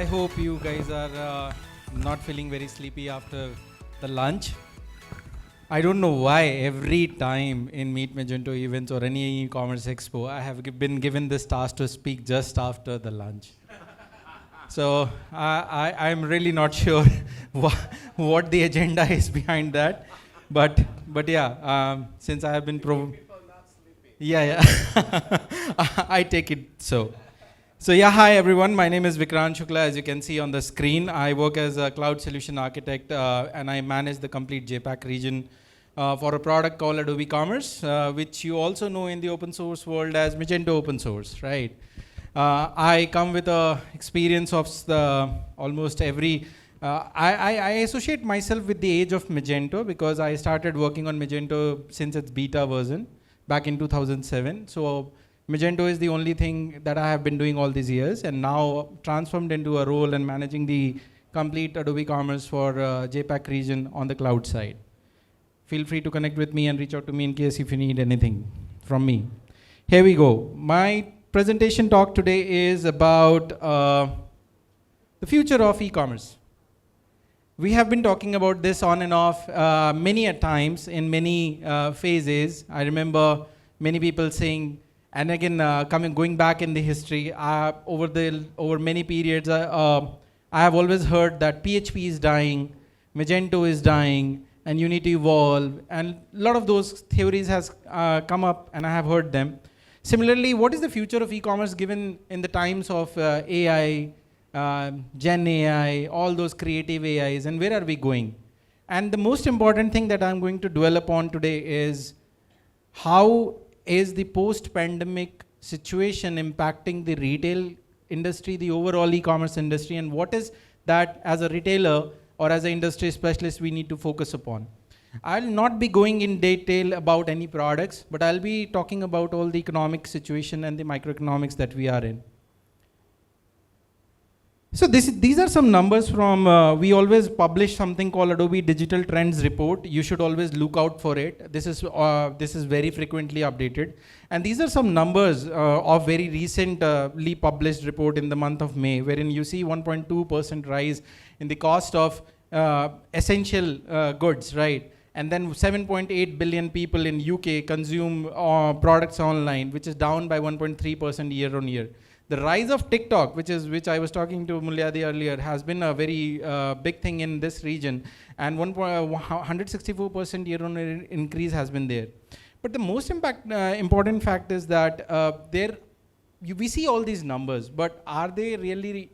I hope you guys are not feeling very sleepy after the lunch. I don't know why every time in Meet Magento events or any e-commerce expo, I have been given this task to speak just after the lunch. So I'm really not sure what the agenda is behind that. But yeah, since I have been yeah. I take it so. So yeah, hi everyone. My name is Vikrant Shukla. As you can see on the screen, I work as a cloud solution architect and I manage the complete JPAC region for a product called Adobe Commerce, which you also know in the open source world as Magento Open Source, right? I come with a experience of almost every. I associate myself with the age of Magento because I started working on Magento since its beta version back in 2007. So Magento is the only thing that I have been doing all these years, and now transformed into a role and managing the complete Adobe Commerce for JPAC region on the cloud side. Feel free to connect with me and reach out to me in case if you need anything from me. Here we go. My presentation talk today is about the future of e-commerce. We have been talking about this on and off many a times in many phases. I remember many people saying, and again, going back in the history, over many periods, I have always heard that PHP is dying, Magento is dying, and you need to evolve. And a lot of those theories has come up, and I have heard them. Similarly, what is the future of e-commerce given in the times of AI, Gen AI, all those creative AIs, and where are we going? And the most important thing that I'm going to dwell upon today is how is the post-pandemic situation impacting the retail industry, the overall e-commerce industry, and what is that as a retailer or as an industry specialist we need to focus upon. I'll not be going in detail about any products, but I'll be talking about all the economic situation and the microeconomics that we are in. So these are some numbers from, we always publish something called Adobe Digital Trends Report. You should always look out for it. This is very frequently updated. And these are some numbers of very recently published report in the month of May, wherein you see 1.2% rise in the cost of essential goods, right? And then 7.8 billion people in UK consume products online, which is down by 1.3% year on year. The rise of TikTok, which I was talking to Mulyadi earlier, has been a very big thing in this region, and 164% year-on-year increase has been there. But the most important fact is that we see all these numbers, but are they really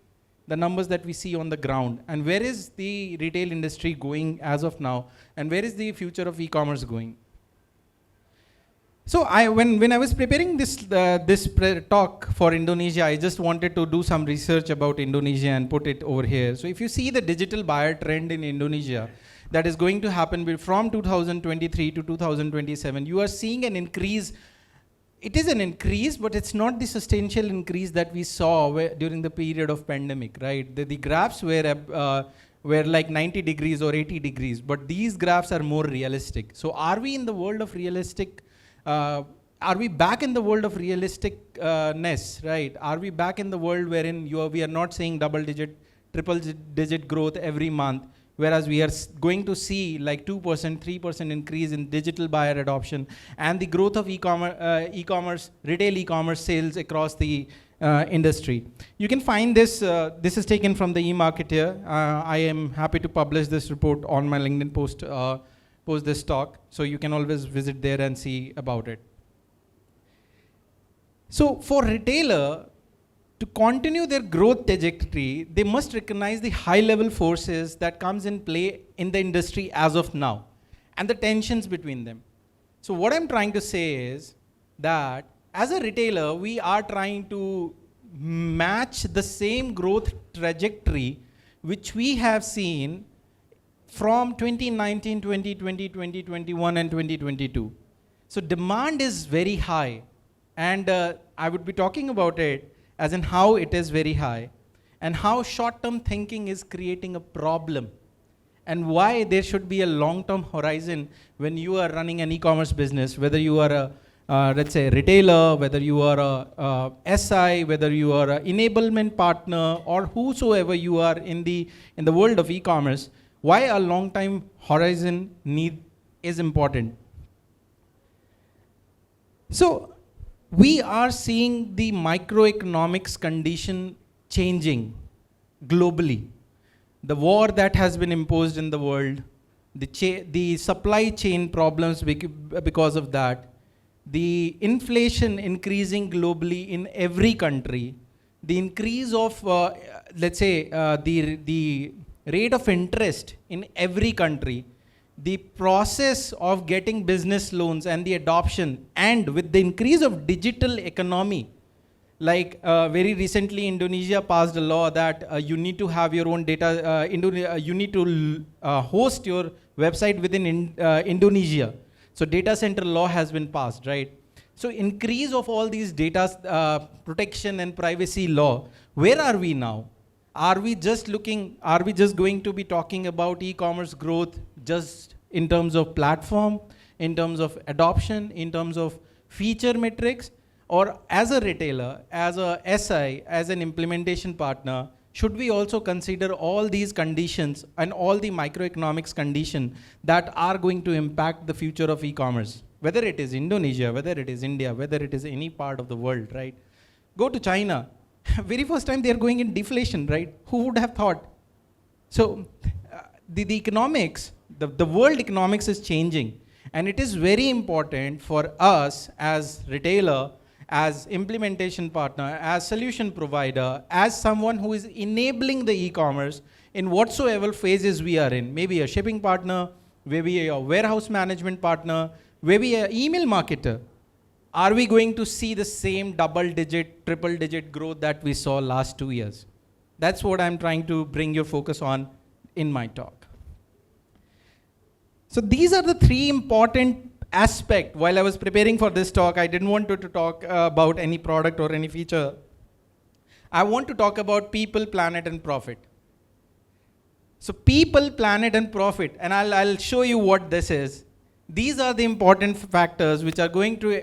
the numbers that we see on the ground? And where is the retail industry going as of now? And where is the future of e-commerce going? So when I was preparing this talk for Indonesia, I just wanted to do some research about Indonesia and put it over here. So if you see the digital buyer trend in Indonesia, that is going to happen from 2023 to 2027, you are seeing an increase. It is an increase, but it's not the substantial increase that we saw during the period of pandemic, right? The graphs were like 90 degrees or 80 degrees, but these graphs are more realistic. So are we in the world of realistic? Are we back in the world of realisticness, right? Are we back in the world wherein we are not seeing double-digit, triple-digit growth every month, whereas we are going to see like 2%, 3% increase in digital buyer adoption and the growth of e-commerce, retail e-commerce sales across the industry. You can find this, this is taken from the eMarketer. I am happy to publish this report on my LinkedIn post this talk, so you can always visit there and see about it. So for retailer to continue their growth trajectory, they must recognize the high level forces that comes in play in the industry as of now and the tensions between them. So what I'm trying to say is that as a retailer, we are trying to match the same growth trajectory which we have seen from 2019, 2020, 2021, and 2022. So demand is very high, and I would be talking about it as in how it is very high, and how short-term thinking is creating a problem, and why there should be a long-term horizon when you are running an e-commerce business, whether you are let's say retailer, whether you are a SI, whether you are an enablement partner, or whosoever you are in the world of e-commerce, why a long time horizon need is important. So we are seeing the microeconomics condition changing globally. The war that has been imposed in the world, the supply chain problems because of that, the inflation increasing globally in every country, the increase of, let's say, the rate of interest in every country, the process of getting business loans and the adoption, and with the increase of digital economy, like very recently Indonesia passed a law that you need to have your own data, you need to host your website within Indonesia. So data center law has been passed, right? So increase of all these data protection and privacy law, where are we now? Are we just going to be talking about e-commerce growth just in terms of platform, in terms of adoption, in terms of feature metrics? Or as a retailer, as a SI, as an implementation partner, should we also consider all these conditions and all the microeconomics conditions that are going to impact the future of e-commerce? Whether it is Indonesia, whether it is India, whether it is any part of the world, right? Go to China. Very first time they are going in deflation, right? Who would have thought? So the economics, the world economics is changing. And it is very important for us as retailer, as implementation partner, as solution provider, as someone who is enabling the e-commerce in whatsoever phases we are in. Maybe a shipping partner, maybe a warehouse management partner, maybe an email marketer. Are we going to see the same double-digit, triple-digit growth that we saw last 2 years? That's what I'm trying to bring your focus on in my talk. So these are the three important aspects. While I was preparing for this talk, I didn't want to talk about any product or any feature. I want to talk about people, planet, and profit. So people, planet, and profit, and I'll show you what this is. These are the important factors which are going to,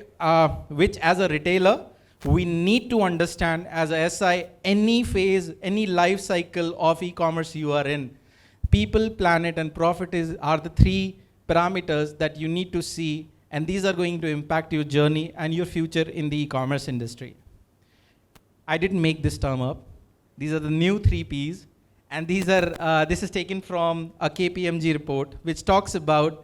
which as a retailer, we need to understand as a SI, any phase, any life cycle of e-commerce you are in. People, planet, and profit are the three parameters that you need to see, and these are going to impact your journey and your future in the e-commerce industry. I didn't make this term up. These are the new 3 Ps, and these are, this is taken from a KPMG report, which talks about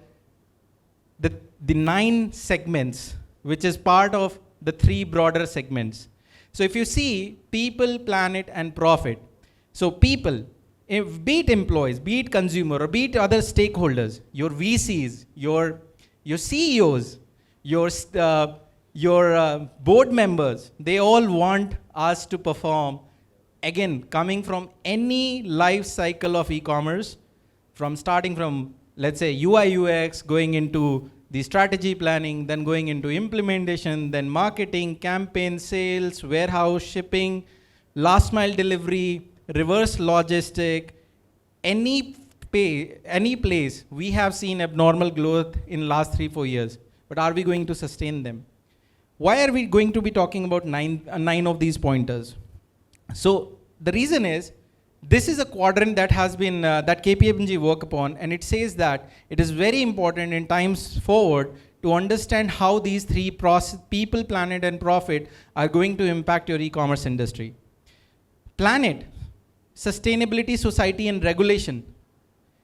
the 9 segments, which is part of the 3 broader segments. So if you see people, planet, and profit. So people, be it employees, be it consumer, or be it other stakeholders, your VCs, your CEOs, your board members, they all want us to perform, again, coming from any life cycle of e-commerce, from starting from, let's say, UI UX, going into the strategy planning, then going into implementation, then marketing, campaign, sales, warehouse, shipping, last mile delivery, reverse logistic, any place we have seen abnormal growth in last 3-4 years, but are we going to sustain them? Why are we going to be talking about 9 of these pointers? So the reason is, this is a quadrant that has been, that KPMG work upon, and it says that it is very important in times forward to understand how these 3 people, planet, and profit are going to impact your e-commerce industry. Planet, sustainability, society, and regulation.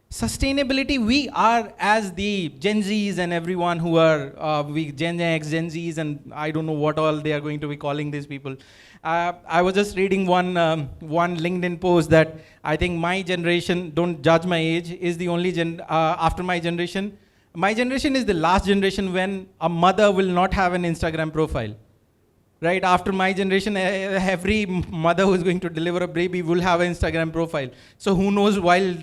Sustainability, we are, as the Gen Zs and everyone who are Gen X, Gen Zs, and I don't know what all they are going to be calling these people. I was just reading one LinkedIn post that I think my generation, don't judge my age, is the only after my generation. My generation is the last generation when a mother will not have an Instagram profile. Right, after my generation, every mother who is going to deliver a baby will have an Instagram profile. So who knows, while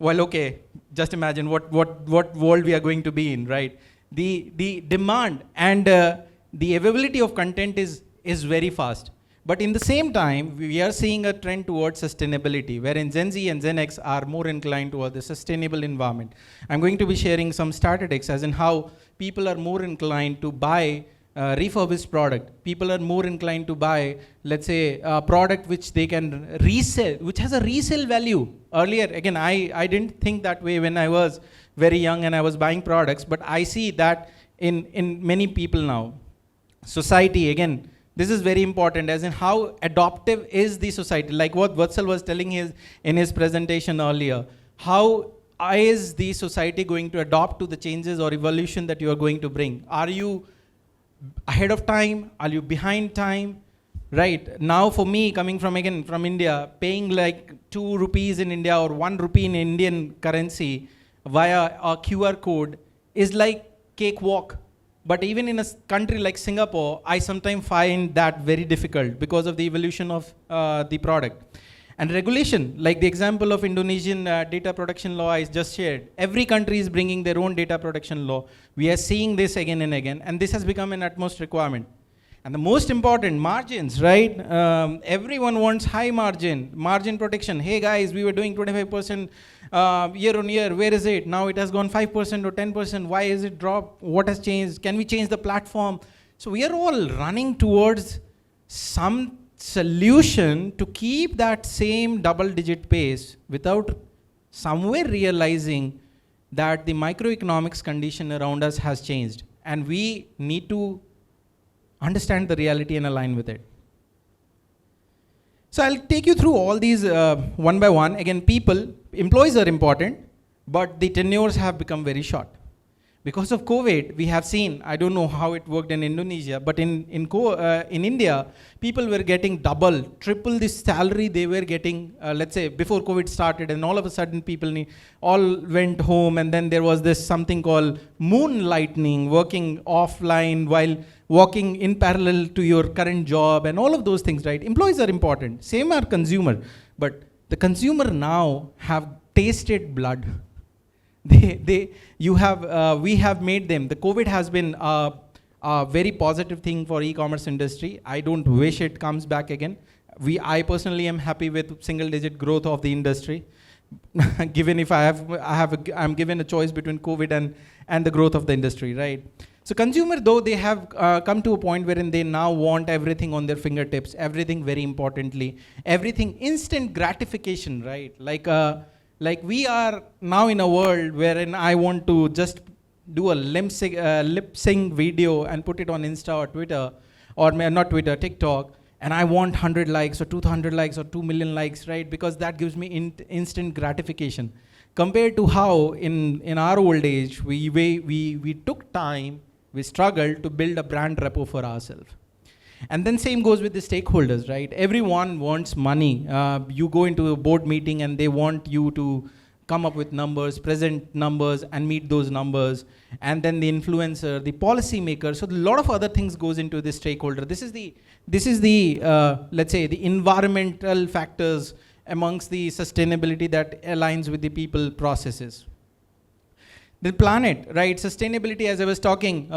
okay, just imagine what world we are going to be in, right? The demand and the availability of content is very fast. But in the same time, we are seeing a trend towards sustainability, wherein Gen Z and Gen X are more inclined toward the sustainable environment. I'm going to be sharing some statistics as in how people are more inclined to buy refurbished product. People are more inclined to buy, let's say, a product which they can resell, which has a resale value. Earlier, again, I didn't think that way when I was very young and I was buying products, but I see that in many people now. Society, again, this is very important, as in how adoptive is the society. Like what Vatsal was telling in his presentation earlier. How is the society going to adopt to the changes or evolution that you are going to bring? Are you ahead of time? Are you behind time? Right. Now for me, coming from India, paying like 2 rupees in India or 1 rupee in Indian currency via a QR code is like cakewalk. But even in a country like Singapore, I sometimes find that very difficult because of the evolution of the product. And regulation, like the example of Indonesian data protection law I just shared. Every country is bringing their own data protection law. We are seeing this again and again, and this has become an utmost requirement. And the most important, margins, right? Everyone wants high margin protection. Hey guys, we were doing 25% year on year. Where is it? Now it has gone 5% or 10%. Why is it dropped? What has changed? Can we change the platform? So we are all running towards some solution to keep that same double-digit pace without somewhere realizing that the microeconomics condition around us has changed. And we need to understand the reality and align with it. So I'll take you through all these one by one. Again, employees are important, but the tenures have become very short. Because of COVID, we have seen, I don't know how it worked in Indonesia, but in India, people were getting double, triple the salary they were getting, let's say, before COVID started, and all of a sudden people all went home, and then there was this something called moonlighting, working offline while working in parallel to your current job, and all of those things, right? Employees are important. Same are consumer, but the consumer now have tasted blood. We have made them. The COVID has been a very positive thing for e-commerce industry. I don't wish it comes back again. I personally am happy with single-digit growth of the industry. Given if I'm given a choice between COVID and the growth of the industry, right? So consumer, though, they have come to a point wherein they now want everything on their fingertips, everything very importantly, everything instant gratification, right? Like we are now in a world wherein I want to just do a lip sync video and put it on Insta or Twitter, or not Twitter, TikTok, and I want 100 likes or 200 likes or 2 million likes, right? Because that gives me instant gratification. Compared to how in our old age, we took time, we struggled to build a brand repo for ourselves. And then same goes with the stakeholders, right? Everyone wants money. You go into a board meeting and they want you to come up with numbers, present numbers, and meet those numbers. And then the influencer, the policy maker. So a lot of other things goes into this stakeholder. This is the let's say the environmental factors amongst the sustainability that aligns with the people processes. The planet, right? Sustainability, as I was talking,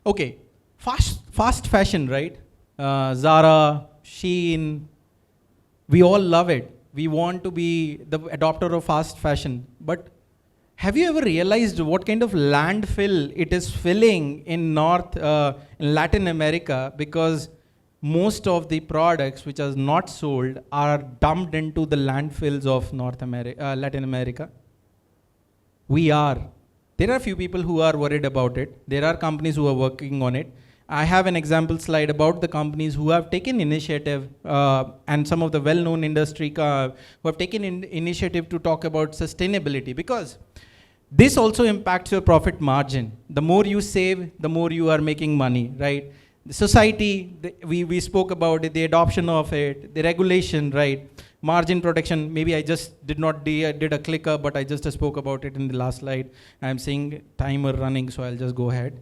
okay. Fast fashion, right? Zara, Shein, we all love it. We want to be the adopter of fast fashion. But have you ever realized what kind of landfill it is filling in Latin America? Because most of the products which are not sold are dumped into the landfills of Latin America. There are a few people who are worried about it. There are companies who are working on it. I have an example slide about the companies who have taken initiative and some of the well-known industry who have taken initiative to talk about sustainability, because this also impacts your profit margin. The more you save, the more you are making money, right? The society, we spoke about it, the adoption of it, the regulation, right? Margin protection, maybe I just did a clicker, but I just spoke about it in the last slide. I'm seeing timer running, so I'll just go ahead.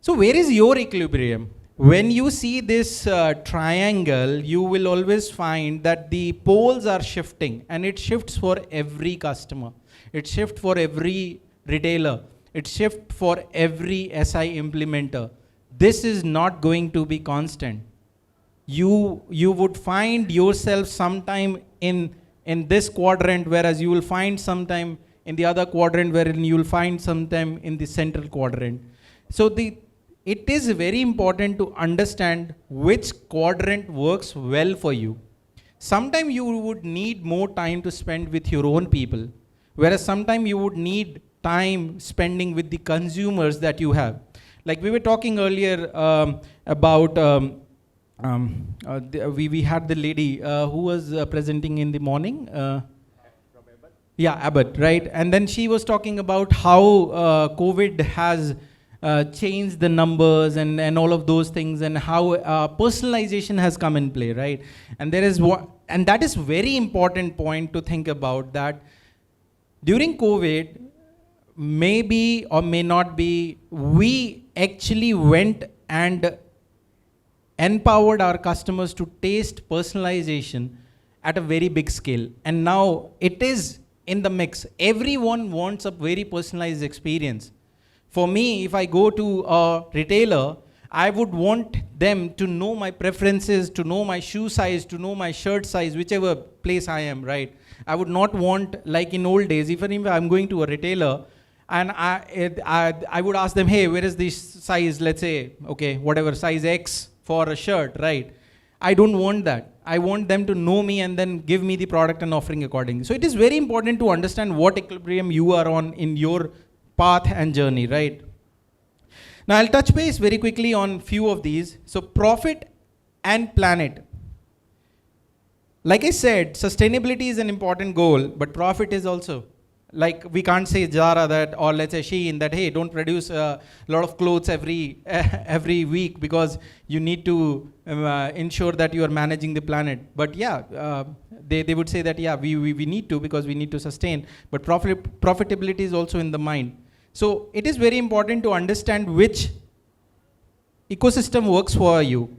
So where is your equilibrium? When you see this triangle, you will always find that the poles are shifting, and it shifts for every customer. It shifts for every retailer. It shifts for every SI implementer. This is not going to be constant. You would find yourself sometime in this quadrant, whereas you will find sometime in the other quadrant, wherein you will find sometime in the central quadrant. So it is very important to understand which quadrant works well for you. Sometimes you would need more time to spend with your own people, whereas sometimes you would need time spending with the consumers that you have. Like we were talking earlier about, we had the lady who was presenting in the morning. Yeah, Abbott, right? And then she was talking about how COVID has changed the numbers and all of those things, and how personalization has come in play, right? And there is and that is very important point to think about, that during COVID, maybe or may not be, we actually went and empowered our customers to taste personalization at a very big scale. And now it is in the mix. Everyone wants a very personalized experience. For me, if I go to a retailer, I would want them to know my preferences, to know my shoe size, to know my shirt size, whichever place I am, right? I would not want, like in old days, even if I'm going to a retailer, and I would ask them, hey, where is this size, let's say, okay, whatever, size X for a shirt, right? I don't want that. I want them to know me and then give me the product and offering accordingly. So it is very important to understand what equilibrium you are on in your path and journey, right? Now I'll touch base very quickly on few of these. So profit and planet. Like I said, sustainability is an important goal, but profit is also. Like we can't say Zara that, or let's say Shein that, hey, don't produce a lot of clothes every week, because you need to ensure that you are managing the planet. But yeah, they would say that, yeah, we need to, because we need to sustain, but profitability is also in the mind. So it is very important to understand which ecosystem works for you.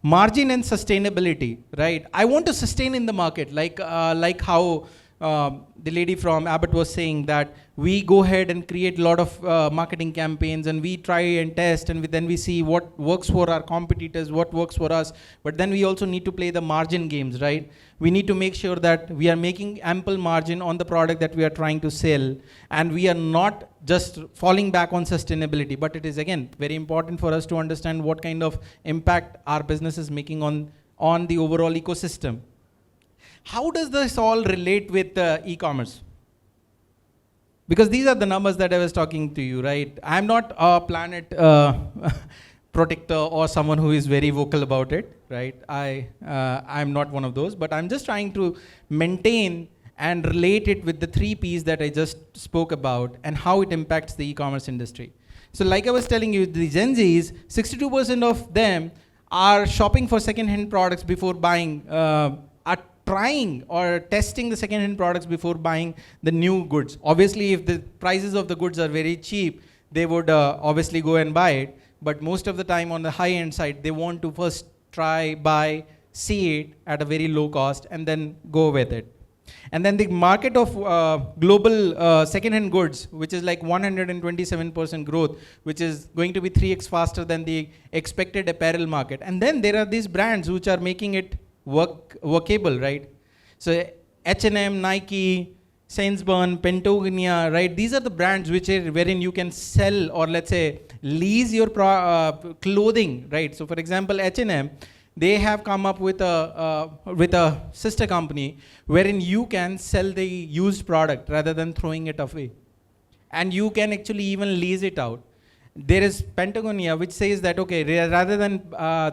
Margin and sustainability, right? I want to sustain in the market, like how the lady from Abbott was saying, that we go ahead and create a lot of marketing campaigns, and we try and test, and then we see what works for our competitors, what works for us. But then we also need to play the margin games, right? We need to make sure that we are making ample margin on the product that we are trying to sell, and we are not just falling back on sustainability. But it is, again, very important for us to understand what kind of impact our business is making on the overall ecosystem. How does this all relate with e-commerce? Because these are the numbers that I was talking to you, right? I'm not a planet protector or someone who is very vocal about it, right? I'm not one of those, but I'm just trying to maintain and relate it with the 3 Ps that I just spoke about and how it impacts the e-commerce industry. So like I was telling you, the Gen Zs, 62% of them are shopping for second-hand products before buying, are trying or testing the second-hand products before buying the new goods. Obviously, if the prices of the goods are very cheap, they would obviously go and buy it. But most of the time on the high-end side, they want to first try, buy, see it at a very low cost, and then go with it. And then the market of global second-hand goods, which is like 127% growth, which is going to be 3x faster than the expected apparel market. And then there are these brands which are making it workable, right? So H&M, Nike, Sainsbury's, Patagonia, right? These are the brands which are wherein you can sell, or let's say lease your clothing, right? So for example, H&M, they have come up with a sister company wherein you can sell the used product rather than throwing it away, and you can actually even lease it out. There is Patagonia, which says that, okay, rather than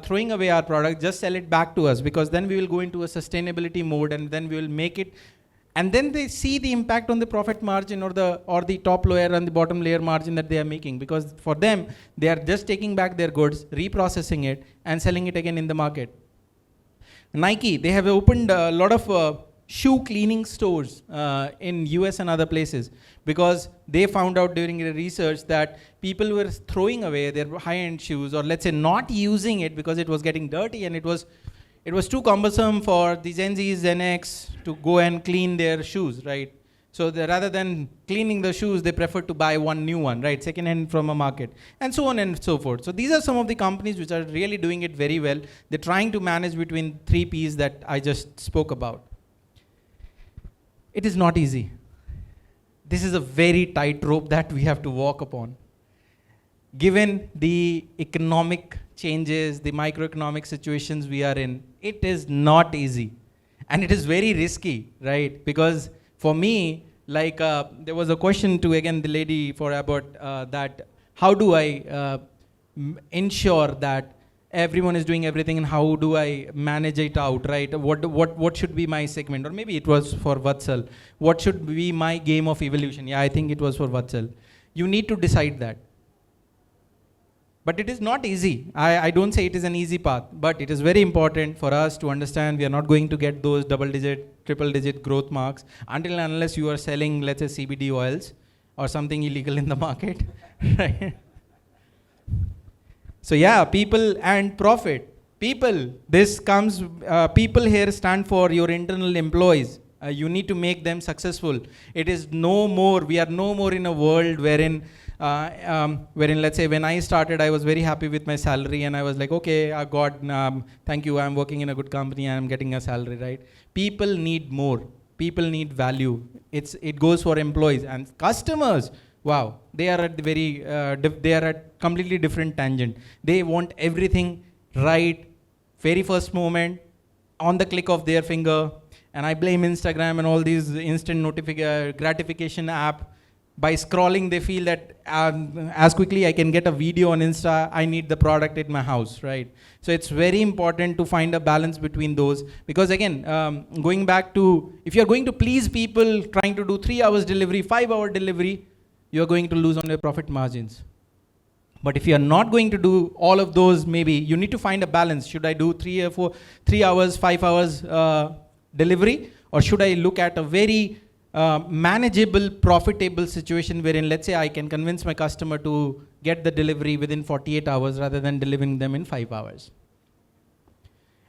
throwing away our product, just sell it back to us, because then we will go into a sustainability mode, and then we will make it. And then they see the impact on the profit margin, or the top layer and the bottom layer margin that they are making, because for them, they are just taking back their goods, reprocessing it, and selling it again in the market. Nike, they have opened a lot of shoe cleaning stores in US and other places, because they found out during the research that people were throwing away their high-end shoes, or let's say not using it because it was getting dirty, and it was too cumbersome for the Gen Z, Gen X to go and clean their shoes, right? So rather than cleaning the shoes, they prefer to buy one new one, right? Second-hand from a market, and so on and so forth. So these are some of the companies which are really doing it very well. They're trying to manage between 3 Ps that I just spoke about. It is not easy. This is a very tight rope that we have to walk upon. given the economic changes, the microeconomic situations we are in, it is not easy. And it is very risky, right? Because for me, like there was a question to, again, the lady for about that, how do I ensure that everyone is doing everything and how do I manage it out, right? What should be my segment? Or maybe it was for Vatsal. What should be my game of evolution? Yeah, I think it was for Vatsal. You need to decide that. But it is not easy. I don't say it is an easy path, but it is very important for us to understand we are not going to get those double-digit, triple-digit growth marks until and unless you are selling, let's say, CBD oils or something illegal in the market, right? So yeah, people and profit. People, this comes, people here stand for your internal employees. You need to make them successful. It is no more, we are no more in a world wherein, let's say, when I started, I was very happy with my salary and I was like, okay, God, thank you, I'm working in a good company and I'm getting a salary, right? People need more. People need value. It goes for employees and customers. Wow, they are at the very, they are at completely different tangent. They want everything right, very first moment, on the click of their finger. And I blame Instagram and all these instant gratification app. By scrolling, they feel that as quickly I can get a video on Insta, I need the product in my house, right? So it's very important to find a balance between those. Because again, going back to, if you're going to please people, trying to do 3 hours delivery, 5-hour delivery, you're going to lose on your profit margins. But if you're not going to do all of those, maybe you need to find a balance. Should I do 3 hours, 5 hours delivery? Or should I look at a very manageable, profitable situation wherein, let's say, I can convince my customer to get the delivery within 48 hours rather than delivering them in 5 hours.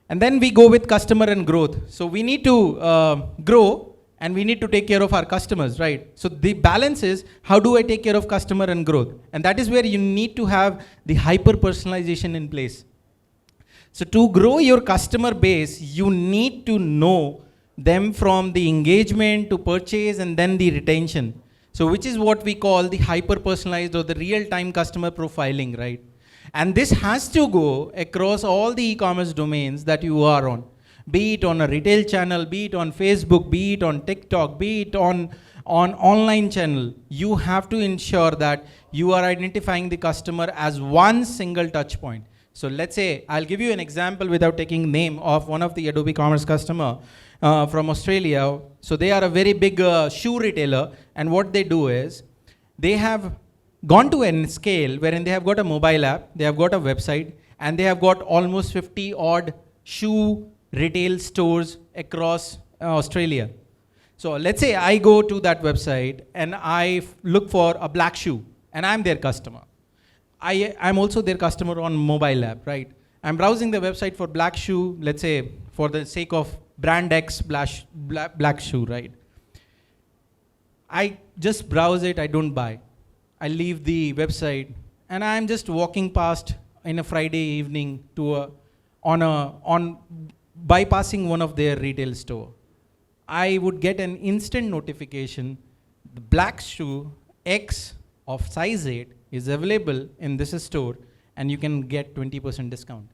And then we go with customer and growth. So we need to grow and we need to take care of our customers, right? So the balance is, how do I take care of customer and growth? And that is where you need to have the hyper-personalization in place. So to grow your customer base, you need to know them from the engagement to purchase and then the retention. So which is what we call the hyper-personalized or the real-time customer profiling, right? And this has to go across all the e-commerce domains that you are on. Be it on a retail channel, be it on Facebook, be it on TikTok, be it on online channel. You have to ensure that you are identifying the customer as one single touch point. So let's say, I'll give you an example without taking name of one of the Adobe Commerce customer from Australia. So they are a very big shoe retailer, and what they do is, they have gone to a scale wherein they have got a mobile app, they have got a website, and they have got almost 50 odd shoe retail stores across Australia. So let's say I go to that website and I look for a black shoe and I'm their customer. I'm also their customer on mobile app, right? I'm browsing the website for black shoe, let's say for the sake of brand X black shoe, right? I just browse it, I don't buy. I leave the website and I'm just walking past in a Friday evening to bypassing one of their retail store. I would get an instant notification, the black shoe X of size 8 is available in this store and you can get 20% discount.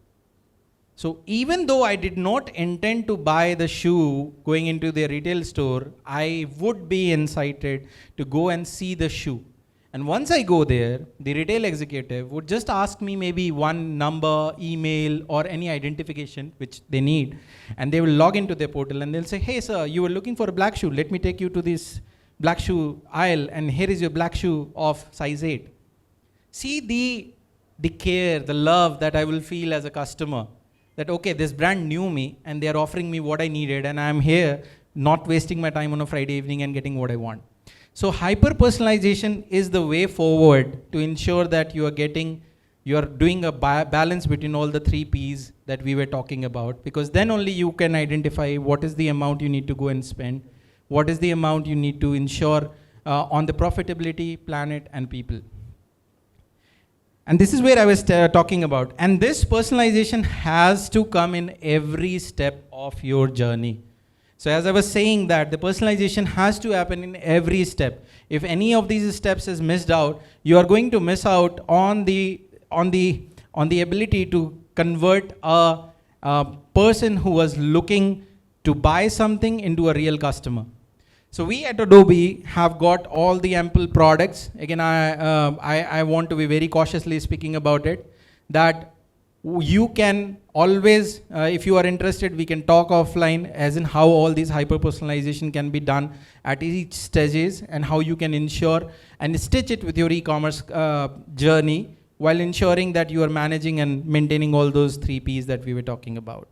So even though I did not intend to buy the shoe going into their retail store, I would be incited to go and see the shoe. And once I go there, the retail executive would just ask me maybe one number, email, or any identification which they need. And they will log into their portal and they'll say, hey sir, you were looking for a black shoe. Let me take you to this black shoe aisle and here is your black shoe of size 8. See the care, the love that I will feel as a customer. That okay, this brand knew me and they are offering me what I needed and I'm here not wasting my time on a Friday evening and getting what I want. So hyper-personalization is the way forward to ensure that you are doing a balance between all the 3 Ps that we were talking about, because then only you can identify what is the amount you need to go and spend, what is the amount you need to ensure on the profitability, planet, and people. And this is where I was talking about. And this personalization has to come in every step of your journey. So as I was saying that the personalization has to happen in every step. If any of these steps is missed out, you are going to miss out on the ability to convert a person who was looking to buy something into a real customer. So we at Adobe have got all the ample products. Again, I want to be very cautiously speaking about it, that you can always, if you are interested, we can talk offline as in how all these hyper-personalization can be done at each stages and how you can ensure and stitch it with your e-commerce journey while ensuring that you are managing and maintaining all those 3 Ps that we were talking about.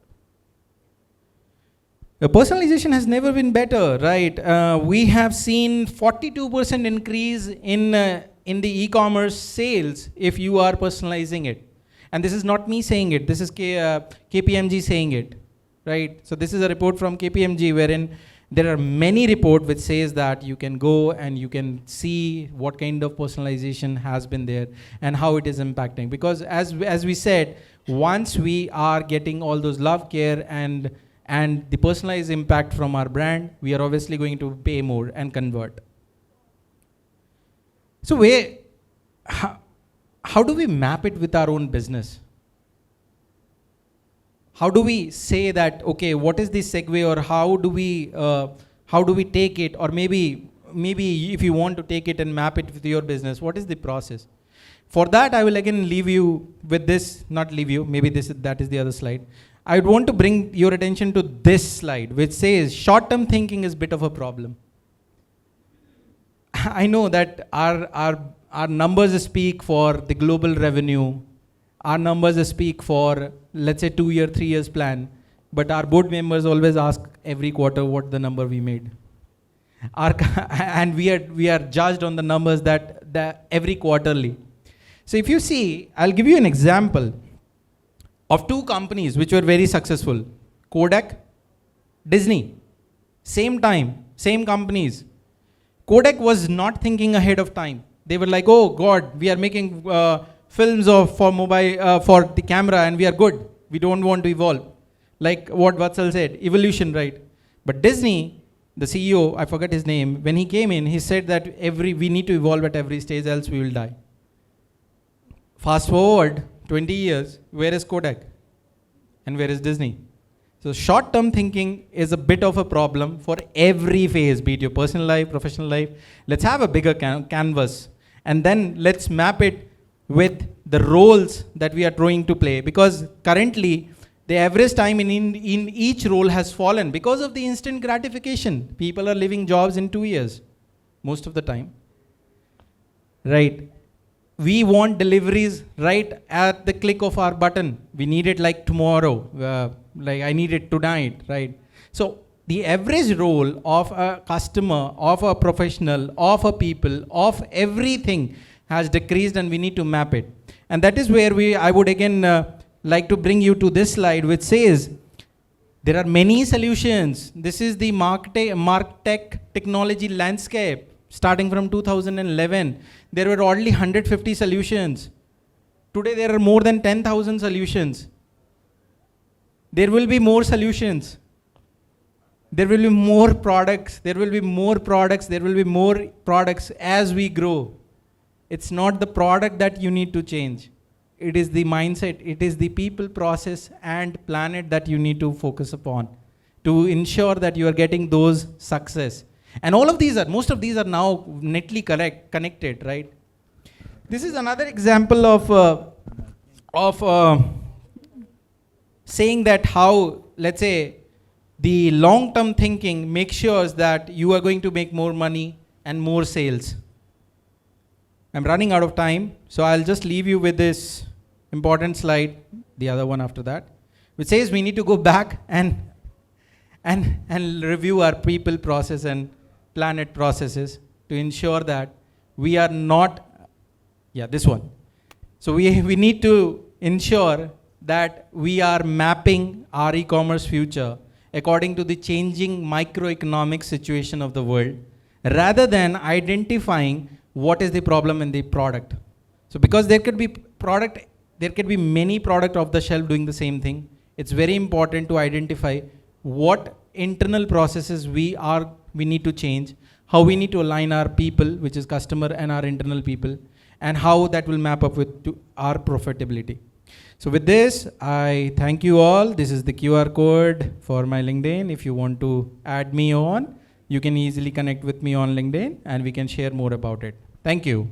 The personalization has never been better, right? We have seen 42% increase in the e-commerce sales if you are personalizing it. And this is not me saying it, this is KPMG saying it, right? So this is a report from KPMG wherein there are many reports which says that you can go and you can see what kind of personalization has been there and how it is impacting. Because as we said, once we are getting all those love, care and the personalized impact from our brand, we are obviously going to pay more and convert. So how do we map it with our own business? How do we say that, okay, what is the segue, or how do we take it, or maybe if you want to take it and map it with your business, what is the process? For that, I will again leave you with this, not leave you, maybe that is the other slide. I would want to bring your attention to this slide, which says short-term thinking is a bit of a problem. I know that our numbers speak for the global revenue. Our numbers speak for, let's say, 2-year, 3 years plan. But our board members always ask every quarter what the number we made. And we are judged on the numbers that every quarterly. So if you see, I'll give you an example of 2 companies which were very successful. Kodak, Disney. Same time, same companies. Kodak was not thinking ahead of time. They were like, oh God, we are making films for mobile, for the camera, and we are good. We don't want to evolve. Like what Vatsal said, evolution, right? But Disney, the CEO, I forgot his name, when he came in, he said that we need to evolve at every stage, else we will die. Fast forward 20 years, where is Kodak? And where is Disney? So short-term thinking is a bit of a problem for every phase, be it your personal life, professional life. Let's have a bigger canvas. And then let's map it with the roles that we are trying to play. Because currently, the average time in each role has fallen because of the instant gratification. People are leaving jobs in 2 years, most of the time. Right? We want deliveries right at the click of our button. We need it like tomorrow. Like I need it tonight, right? So the average role of a customer, of a professional, of a people, of everything has decreased, and we need to map it. And that is where I would again like to bring you to this slide, which says there are many solutions. This is the MarTech technology landscape. Starting from 2011, there were only 150 solutions. Today there are more than 10,000 solutions. There will be more solutions. There will be more products. There will be more products. There will be more products as we grow. It's not the product that you need to change. It is the mindset. It is the people, process, and planet that you need to focus upon to ensure that you are getting those success. And all of these most of these are now neatly connected, right? This is another example of saying that how, let's say, the long-term thinking makes sure that you are going to make more money and more sales. I'm running out of time, so I'll just leave you with this important slide, the other one after that, which says we need to go back and review our people, process, and planet processes to ensure that we are not, this one. So we need to ensure that we are mapping our e-commerce future according to the changing microeconomic situation of the world, rather than identifying what is the problem in the product. So because there could be many products off the shelf doing the same thing, it's very important to identify what internal processes we need to change, how we need to align our people, which is customer and our internal people, and how that will map up with to our profitability. So with this, I thank you all. This is the QR code for my LinkedIn. If you want to add me on, you can easily connect with me on LinkedIn and we can share more about it. Thank you.